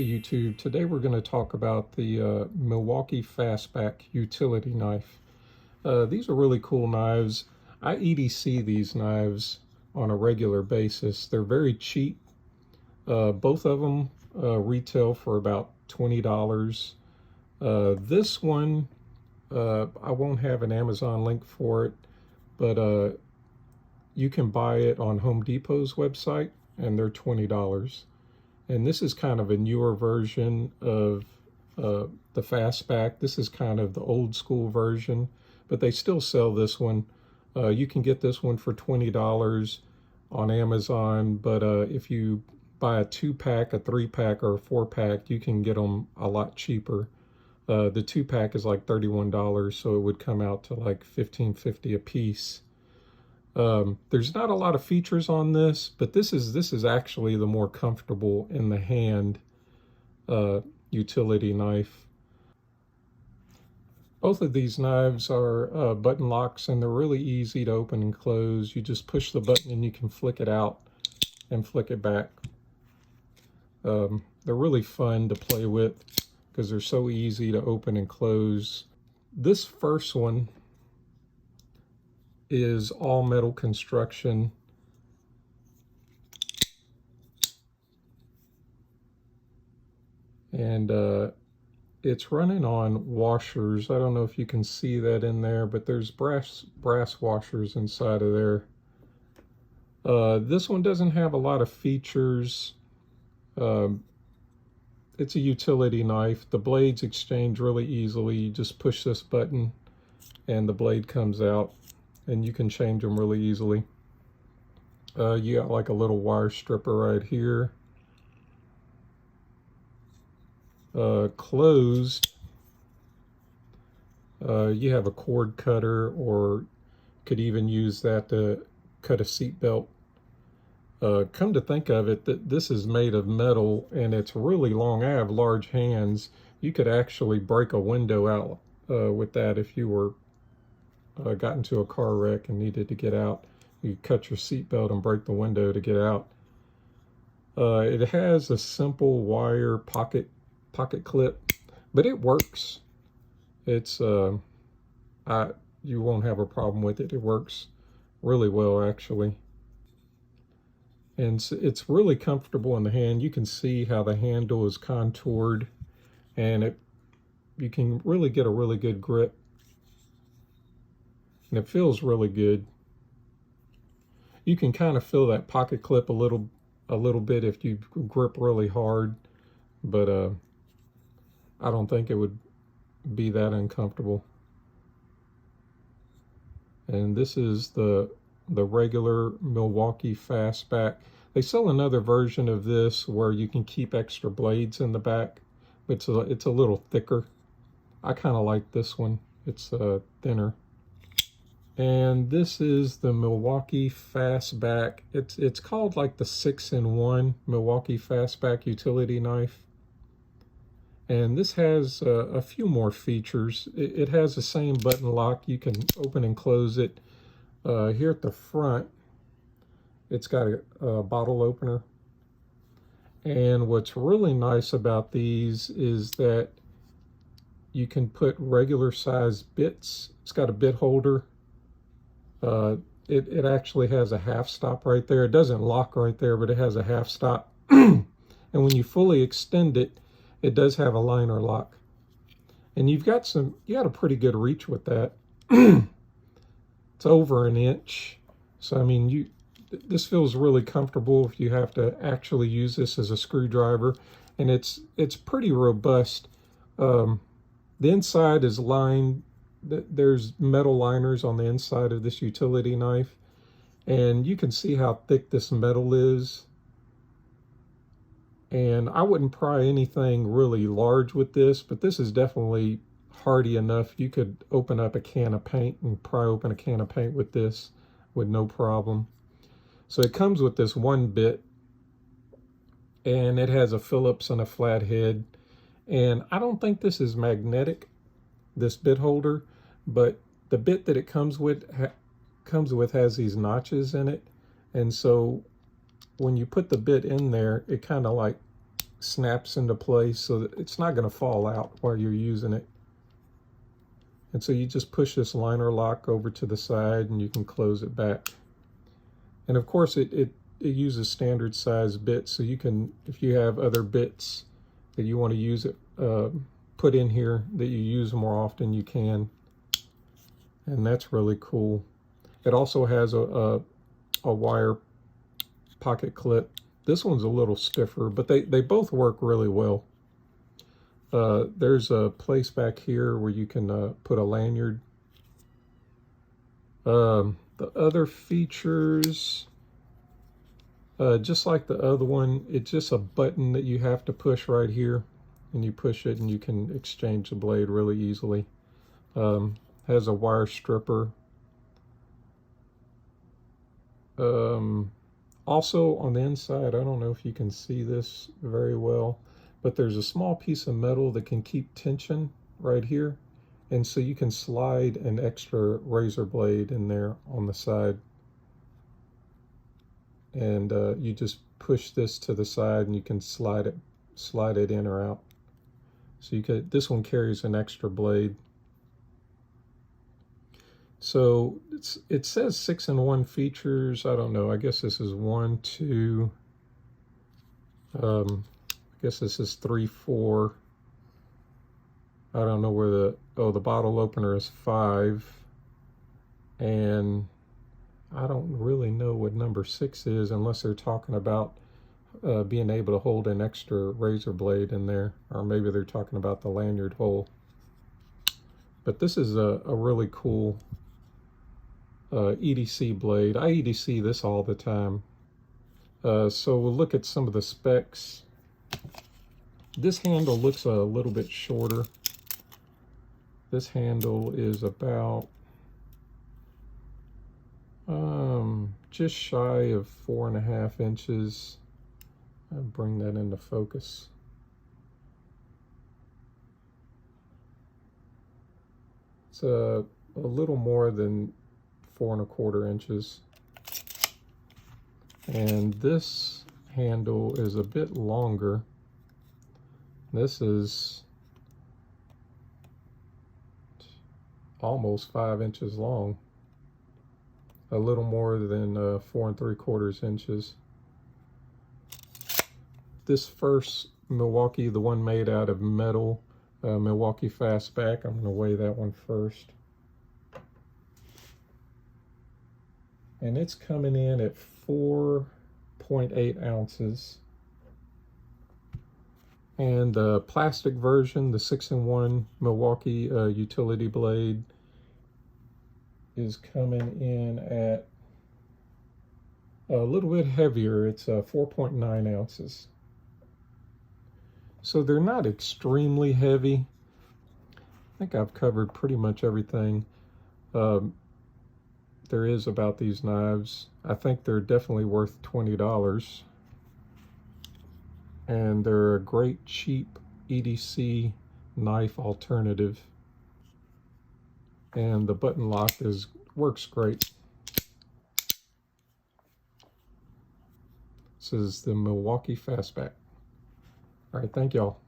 Hey YouTube, today we're going to talk about the Milwaukee Fastback utility knife. These are really cool knives. I EDC these knives on a regular basis. They're very cheap. Both of them retail for about $20. This one, I won't have an Amazon link for it, but you can buy it on Home Depot's website and they're $20. And this is kind of a newer version of the Fastback. This is kind of the old school version, but they still sell this one. You can get this one for $20 on Amazon, but if you buy a 2-pack, a 3-pack, or a 4-pack, you can get them a lot cheaper. The 2-pack is like $31, so it would come out to like $15.50 a piece. There's not a lot of features on this, but this is actually the more comfortable in the hand utility knife. Both of these knives are button locks, and they're really easy to open and close. You just push the button and you can flick it out and flick it back. They're really fun to play with because they're so easy to open and close. This first one is all metal construction. And it's running on washers. I don't know if you can see that in there, but there's brass washers inside of there. This one doesn't have a lot of features. It's a utility knife. The blades exchange really easily. You just push this button and the blade comes out, and you can change them really easily. You got like a little wire stripper right here. Closed, you have a cord cutter, or could even use that to cut a seat belt. Come to think of it, that this is made of metal and it's really long. I have large hands. You could actually break a window out with that if you were got into a car wreck and needed to get out. You cut your seatbelt and break the window to get out. It has a simple wire pocket clip, but it works. It's you won't have a problem with it. It works really well, actually. And it's really comfortable in the hand. You can see how the handle is contoured, and you can really get a really good grip. And it feels really good. You can kind of feel that pocket clip a little bit if you grip really hard, but I don't think it would be that uncomfortable. And this is the regular Milwaukee Fastback. They sell another version of this where you can keep extra blades in the back. It's a little thicker. I kind of like this one. It's thinner. And this is the Milwaukee Fastback. It's called like the 6-in-1 Milwaukee Fastback utility knife. And this has a few more features. It has the same button lock. You can open and close it. Here at the front, it's got a bottle opener. And what's really nice about these is that you can put regular size bits. It's got a bit holder. It actually has a half stop right there. It doesn't lock right there, but it has a half stop. And when you fully extend it, it does have a liner lock. And you got a pretty good reach with that. It's over an inch. So, I mean, this feels really comfortable if you have to actually use this as a screwdriver. And it's pretty robust. The inside is lined. There's metal liners on the inside of this utility knife, and you can see how thick this metal is. And I wouldn't pry anything really large with this, but this is definitely hardy enough. You could open up a can of paint and pry open a can of paint with this with no problem. So it comes with this one bit, and it has a Phillips and a flat head. And I don't think this is magnetic, this bit holder, but the bit that it comes with has these notches in it. And so when you put the bit in there, it kind of like snaps into place so that it's not going to fall out while you're using it. And so you just push this liner lock over to the side and you can close it back. And of course it uses standard size bits, so you can, if you have other bits that you want to use it, put in here that you use more often, you can. And that's really cool. It also has a wire pocket clip. This one's a little stiffer, but they both work really well. There's a place back here where you can put a lanyard. The other features, just like the other one, it's just a button that you have to push right here, and you push it and you can exchange the blade really easily. Has a wire stripper. Also on the inside, I don't know if you can see this very well, but there's a small piece of metal that can keep tension right here. And so you can slide an extra razor blade in there on the side. And you just push this to the side and you can slide it in or out. So you could, this one carries an extra blade. So it says 6-in-1 features. I don't know. I guess this is 1, 2. I guess this is 3, 4. I don't know where the bottle opener is 5. And I don't really know what number 6 is unless they're talking about being able to hold an extra razor blade in there, or maybe they're talking about the lanyard hole. But this is a really cool EDC blade. I EDC this all the time. So we'll look at some of the specs. This handle looks a little bit shorter. This handle is about just shy of 4.5 inches. I'll bring that into focus. It's a little more than 4.25 inches. And this handle is a bit longer. This is almost 5 inches long. A little more than 4.75 inches. This first Milwaukee, the one made out of metal, Milwaukee Fastback, I'm going to weigh that one first. And it's coming in at 4.8 ounces. And the plastic version, the 6-in-1 Milwaukee utility blade, is coming in at a little bit heavier. It's 4.9 ounces. So they're not extremely heavy. I think I've covered pretty much everything there is about these knives. I think they're definitely worth $20. And they're a great cheap EDC knife alternative. And the button lock works great. This is the Milwaukee Fastback. All right, thank y'all.